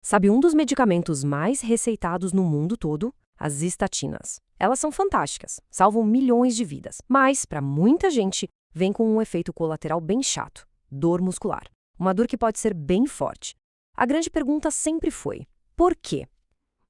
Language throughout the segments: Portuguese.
Sabe um dos medicamentos mais receitados no mundo todo? As estatinas. Elas são fantásticas, salvam milhões de vidas, mas, para muita gente, vem com um efeito colateral bem chato: dor muscular. Uma dor que pode ser bem forte. A grande pergunta sempre foi: por quê?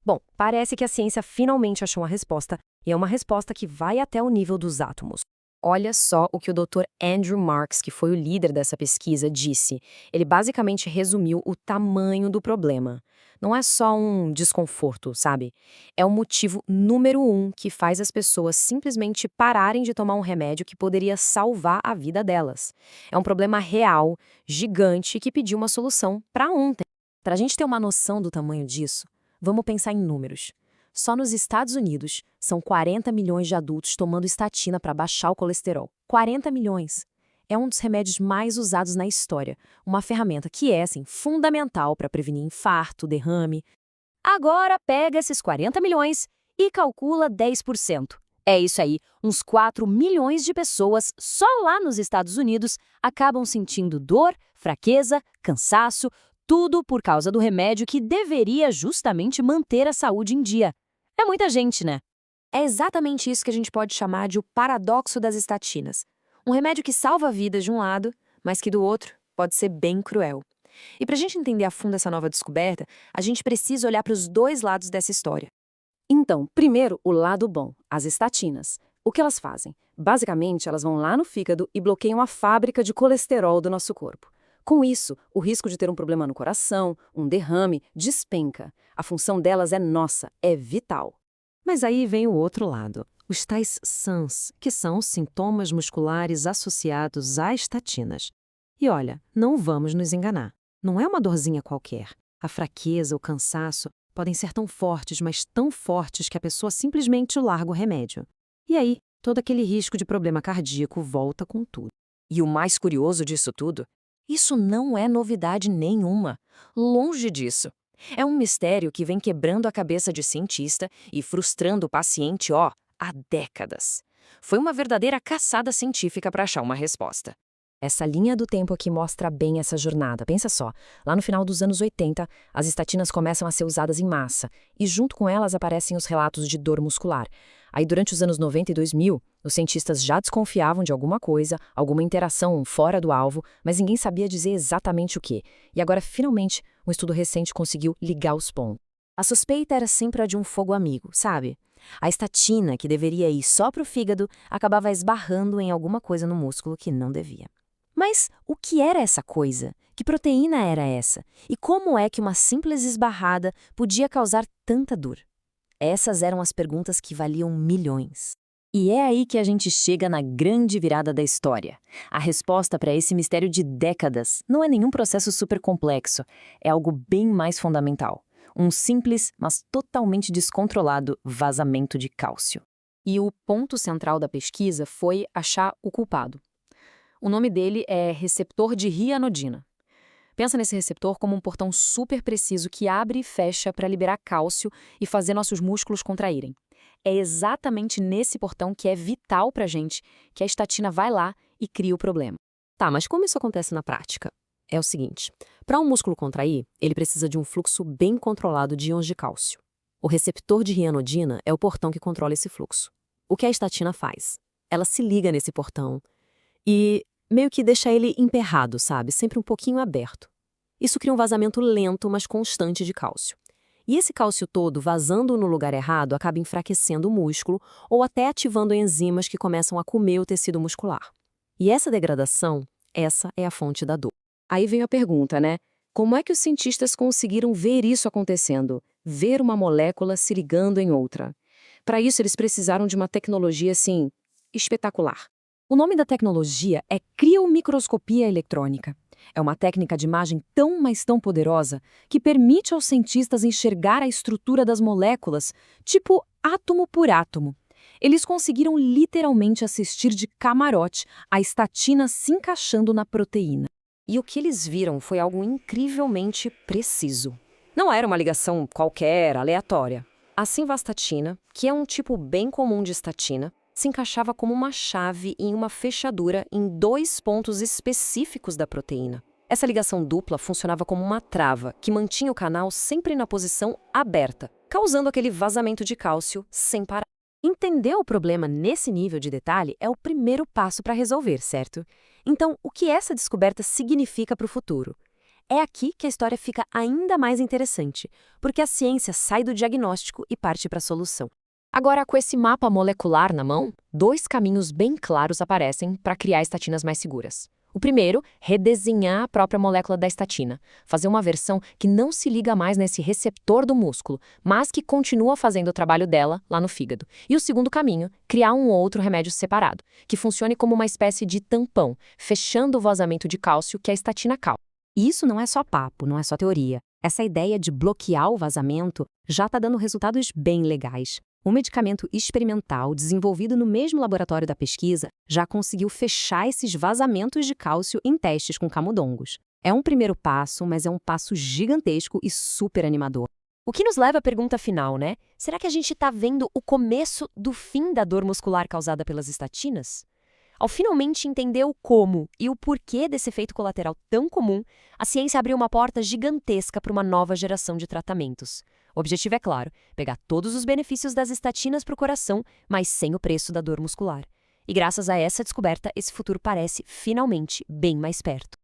Bom, parece que a ciência finalmente achou uma resposta, e é uma resposta que vai até o nível dos átomos. Olha só o que o Dr. Andrew Marks, que foi o líder dessa pesquisa, disse. Ele basicamente resumiu o tamanho do problema. Não é só um desconforto, sabe? É o motivo número 1 que faz as pessoas simplesmente pararem de tomar um remédio que poderia salvar a vida delas. É um problema real, gigante, que pediu uma solução para ontem. Para a gente ter uma noção do tamanho disso, vamos pensar em números. Só nos Estados Unidos, são 40 milhões de adultos tomando estatina para baixar o colesterol. 40 milhões! É um dos remédios mais usados na história. Uma ferramenta que é, assim, fundamental para prevenir infarto, derrame. Agora pega esses 40 milhões e calcula 10%. É isso aí, uns 4 milhões de pessoas só lá nos Estados Unidos acabam sentindo dor, fraqueza, cansaço, tudo por causa do remédio que deveria justamente manter a saúde em dia. É muita gente, né? É exatamente isso que a gente pode chamar de o paradoxo das estatinas. Um remédio que salva vidas de um lado, mas que do outro pode ser bem cruel. E para a gente entender a fundo essa nova descoberta, a gente precisa olhar para os dois lados dessa história. Então, primeiro, o lado bom, as estatinas. O que elas fazem? Basicamente, elas vão lá no fígado e bloqueiam a fábrica de colesterol do nosso corpo. Com isso, o risco de ter um problema no coração, um derrame, despenca. A função delas é nossa, é vital. Mas aí vem o outro lado, os tais SANs, que são os sintomas musculares associados a estatinas. E olha, não vamos nos enganar. Não é uma dorzinha qualquer. A fraqueza, o cansaço podem ser tão fortes, mas tão fortes que a pessoa simplesmente larga o remédio. E aí, todo aquele risco de problema cardíaco volta com tudo. E o mais curioso disso tudo? Isso não é novidade nenhuma. Longe disso. É um mistério que vem quebrando a cabeça de cientista e frustrando o paciente, há décadas. Foi uma verdadeira caçada científica para achar uma resposta. Essa linha do tempo aqui mostra bem essa jornada. Pensa só, lá no final dos anos 80, as estatinas começam a ser usadas em massa, e junto com elas aparecem os relatos de dor muscular. Aí, durante os anos 90 e 2000, os cientistas já desconfiavam de alguma coisa, alguma interação fora do alvo, mas ninguém sabia dizer exatamente o quê. E agora, finalmente, um estudo recente conseguiu ligar os pontos. A suspeita era sempre a de um fogo amigo, sabe? A estatina, que deveria ir só para o fígado, acabava esbarrando em alguma coisa no músculo que não devia. Mas o que era essa coisa? Que proteína era essa? E como é que uma simples esbarrada podia causar tanta dor? Essas eram as perguntas que valiam milhões. E é aí que a gente chega na grande virada da história. A resposta para esse mistério de décadas não é nenhum processo super complexo, é algo bem mais fundamental. Um simples, mas totalmente descontrolado vazamento de cálcio. E o ponto central da pesquisa foi achar o culpado. O nome dele é receptor de hianodina. Pensa nesse receptor como um portão super preciso que abre e fecha para liberar cálcio e fazer nossos músculos contraírem. É exatamente nesse portão que é vital para a gente que a estatina vai lá e cria o problema. Tá, mas como isso acontece na prática? É o seguinte, para um músculo contrair, ele precisa de um fluxo bem controlado de íons de cálcio. O receptor de hianodina é o portão que controla esse fluxo. O que a estatina faz? Ela se liga nesse portão e meio que deixa ele emperrado, sabe? Sempre um pouquinho aberto. Isso cria um vazamento lento, mas constante de cálcio. E esse cálcio todo, vazando no lugar errado, acaba enfraquecendo o músculo ou até ativando enzimas que começam a comer o tecido muscular. E essa degradação, essa é a fonte da dor. Aí vem a pergunta, né? Como é que os cientistas conseguiram ver isso acontecendo? Ver uma molécula se ligando em outra? Para isso, eles precisaram de uma tecnologia, assim, espetacular. O nome da tecnologia é criomicroscopia eletrônica. É uma técnica de imagem tão, mas tão poderosa que permite aos cientistas enxergar a estrutura das moléculas, tipo átomo por átomo. Eles conseguiram literalmente assistir de camarote a estatina se encaixando na proteína. E o que eles viram foi algo incrivelmente preciso. Não era uma ligação qualquer, aleatória. A simvastatina, que é um tipo bem comum de estatina, se encaixava como uma chave em uma fechadura em 2 pontos específicos da proteína. Essa ligação dupla funcionava como uma trava que mantinha o canal sempre na posição aberta, causando aquele vazamento de cálcio sem parar. Entender o problema nesse nível de detalhe é o primeiro passo para resolver, certo? Então, o que essa descoberta significa para o futuro? É aqui que a história fica ainda mais interessante, porque a ciência sai do diagnóstico e parte para a solução. Agora, com esse mapa molecular na mão, dois caminhos bem claros aparecem para criar estatinas mais seguras. O primeiro, redesenhar a própria molécula da estatina, fazer uma versão que não se liga mais nesse receptor do músculo, mas que continua fazendo o trabalho dela lá no fígado. E o segundo caminho, criar um outro remédio separado, que funcione como uma espécie de tampão, fechando o vazamento de cálcio que a estatina causa. E isso não é só papo, não é só teoria. Essa ideia de bloquear o vazamento já está dando resultados bem legais. Um medicamento experimental desenvolvido no mesmo laboratório da pesquisa já conseguiu fechar esses vazamentos de cálcio em testes com camundongos. É um primeiro passo, mas é um passo gigantesco e super animador. O que nos leva à pergunta final, né? Será que a gente está vendo o começo do fim da dor muscular causada pelas estatinas? Ao finalmente entender o como e o porquê desse efeito colateral tão comum, a ciência abriu uma porta gigantesca para uma nova geração de tratamentos. O objetivo é claro, pegar todos os benefícios das estatinas para o coração, mas sem o preço da dor muscular. E graças a essa descoberta, esse futuro parece, finalmente, bem mais perto.